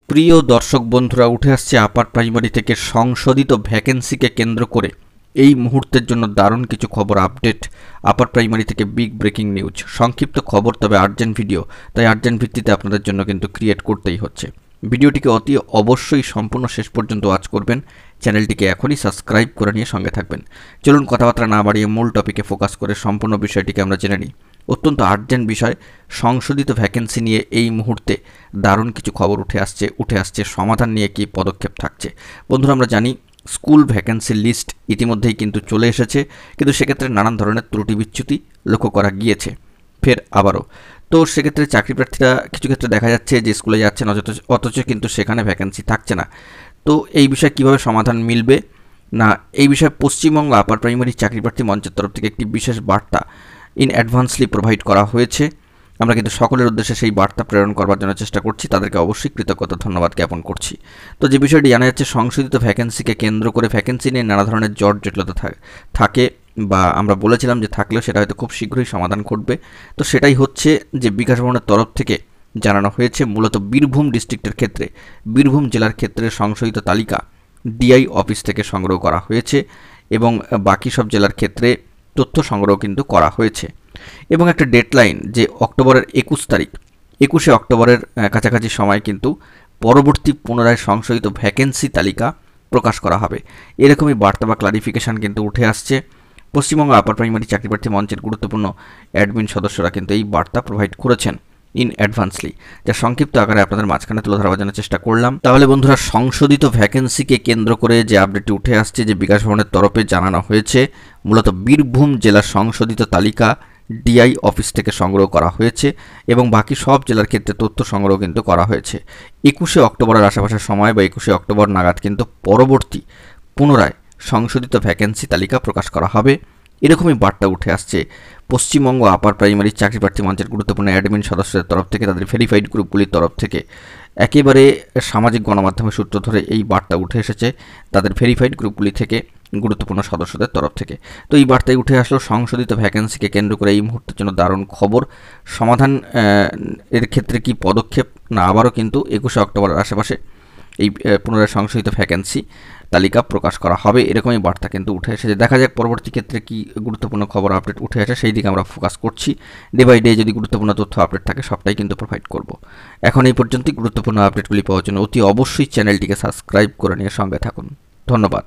প্রিয় দর্শক বন্ধুরা, উঠে আসছে আপার প্রাইমারি থেকে সংশোধিত ভ্যাকেন্সিকে কেন্দ্র করে এই মুহূর্তের জন্য দারুণ কিছু খবর আপডেট। আপার প্রাইমারি থেকে বিগ ব্রেকিং নিউজ, সংক্ষিপ্ত খবর, তবে আর্জেন্ট ভিডিও, তাই আর্জেন্ট ভিত্তিতে আপনাদের জন্য কিন্তু ক্রিয়েট করতেই হচ্ছে। ভিডিওটিকে অতি অবশ্যই সম্পূর্ণ শেষ পর্যন্ত ওয়াচ করবেন। চ্যানেলটিকে এখনই সাবস্ক্রাইব করে নিয়ে সঙ্গে থাকবেন। চলুন কথাবার্তা না বাড়িয়ে মূল টপিকে ফোকাস করে সম্পূর্ণ বিষয়টিকে আমরা জেনে নিই। অত্যন্ত আর্জেন্ট বিষয়, সংশোধিত ভ্যাকেন্সি নিয়ে এই মুহূর্তে দারুণ কিছু খবর উঠে আসছে সমাধান নিয়ে কী পদক্ষেপ থাকছে। বন্ধুরা, আমরা জানি স্কুল ভ্যাকেন্সির লিস্ট ইতিমধ্যেই কিন্তু চলে এসেছে, কিন্তু সেক্ষেত্রে নানান ধরনের ত্রুটি বিচ্যুতি লক্ষ্য করা গিয়েছে ফের আবারও। তো সেক্ষেত্রে চাকরি প্রার্থীরা কিছু ক্ষেত্রে দেখা যাচ্ছে যে স্কুলে যাচ্ছেন অথচ কিন্তু সেখানে ভ্যাকেন্সি থাকছে না। তো এই বিষয়ে কীভাবে সমাধান মিলবে না, এই বিষয়ে পশ্চিমবঙ্গ আপার প্রাইমারি চাকরি প্রার্থী মঞ্চের তরফ থেকে একটি বিশেষ বার্তা ইন অ্যাডভান্সলি প্রোভাইড করা হয়েছে। আমরা কিন্তু সকলের উদ্দেশ্যে সেই বার্তা প্রেরণ করবার জন্য চেষ্টা করছি, তাদেরকে অবশ্যই কৃতজ্ঞতা ধন্যবাদ জ্ঞাপন করছি। তো যে বিষয়টি জানা যাচ্ছে, সংশোধিত ভ্যাকেন্সিকে কেন্দ্র করে ভ্যাকেন্সি নিয়ে নানা ধরনের জটিলতা থাকে বা আমরা বলেছিলাম যে থাকলেও সেটা হয়তো খুব শীঘ্রই সমাধান ঘটবে। তো সেটাই হচ্ছে যে বিকাশ ভবনের তরফ থেকে জানানো হয়েছে। মূলত বীরভূম ডিস্ট্রিক্টের ক্ষেত্রে, বীরভূম জেলার ক্ষেত্রে সংশোধিত তালিকা ডিআই অফিস থেকে সংগ্রহ করা হয়েছে এবং বাকি সব জেলার ক্ষেত্রে তথ্য সংগ্রহ কিন্তু করা হয়েছে। এবং একটা ডেডলাইন যে অক্টোবরের 21 তারিখ, 21শে অক্টোবরের কাছাকাছি সময় কিন্তু পরবর্তী পুনরায় সংশোধিত ভ্যাকেন্সি তালিকা প্রকাশ করা হবে। এরকমই বার্তা বা ক্লারিফিকেশান কিন্তু উঠে আসছে। পশ্চিমবঙ্গ আপার প্রাইমারি চাকরি প্রার্থী মঞ্চের গুরুত্বপূর্ণ অ্যাডমিন সদস্যরা কিন্তু এই বার্তা প্রোভাইড করেছেন ইন অ্যাডভান্সলি, যা সংক্ষিপ্ত আকারে আপনাদের মাঝখানে তুলে ধরার জন্য চেষ্টা করলাম। তাহলে বন্ধুরা, সংশোধিত ভ্যাকেন্সিকে কেন্দ্র করে যে আপডেটটি উঠে আসছে, যে বিকাশ ভবনের তরফে জানানো হয়েছে, মূলত বীরভূম জেলার সংশোধিত তালিকা ডিআই অফিস থেকে সংগ্রহ করা হয়েছে এবং বাকি সব জেলার ক্ষেত্রে তথ্য সংগ্রহ কিন্তু করা হয়েছে। 21শে অক্টোবরের আশেপাশের সময় বা 21শে অক্টোবর নাগাদ কিন্তু পরবর্তী পুনরায় সংশোধিত ভ্যাকেন্সি তালিকা প্রকাশ করা হবে। এরকমই বার্তা উঠে আসছে পশ্চিমবঙ্গ আপার প্রাইমারি চাকরি প্রার্থী মঞ্চের গুরুত্বপূর্ণ অ্যাডমিন সদস্যদের তরফ থেকে, তাদের ভেরিফাইড গ্রুপগুলির তরফ থেকে। একেবারে সামাজিক গণমাধ্যমের সূত্র ধরে এই বার্তা উঠে এসেছে তাদের ভেরিফাইড গ্রুপগুলি থেকে, গুরুত্বপূর্ণ সদস্যদের তরফ থেকে। তো এই বার্তায় উঠে আসলো সংশোধিত ভ্যাকেন্সিকে কেন্দ্র করে এই মুহূর্তের জন্য দারুণ খবর। সমাধান এর ক্ষেত্রে কি পদক্ষেপ না, আবারও কিন্তু 21শে অক্টোবরের আশেপাশে এই পুনরায় সংশোধিত ভ্যাকেন্সি তালিকা প্রকাশ করা হবে, এরকমই বার্তা কিন্তু উঠে এসেছে। দেখা যাক পরবর্তী ক্ষেত্রে কি গুরুত্বপূর্ণ খবর আপডেট উঠে আসে, সেই দিকে আমরা ফোকাস করছি। ডে বাই ডে যদি গুরুত্বপূর্ণ তথ্য আপডেট থাকে সবটাই কিন্তু প্রোভাইড করব। এখন এই পর্যন্তই। গুরুত্বপূর্ণ আপডেটগুলি পাওয়ার জন্য অতি অবশ্যই চ্যানেলটিকে সাবস্ক্রাইব করে নিয়ে সঙ্গে থাকুন। ধন্যবাদ।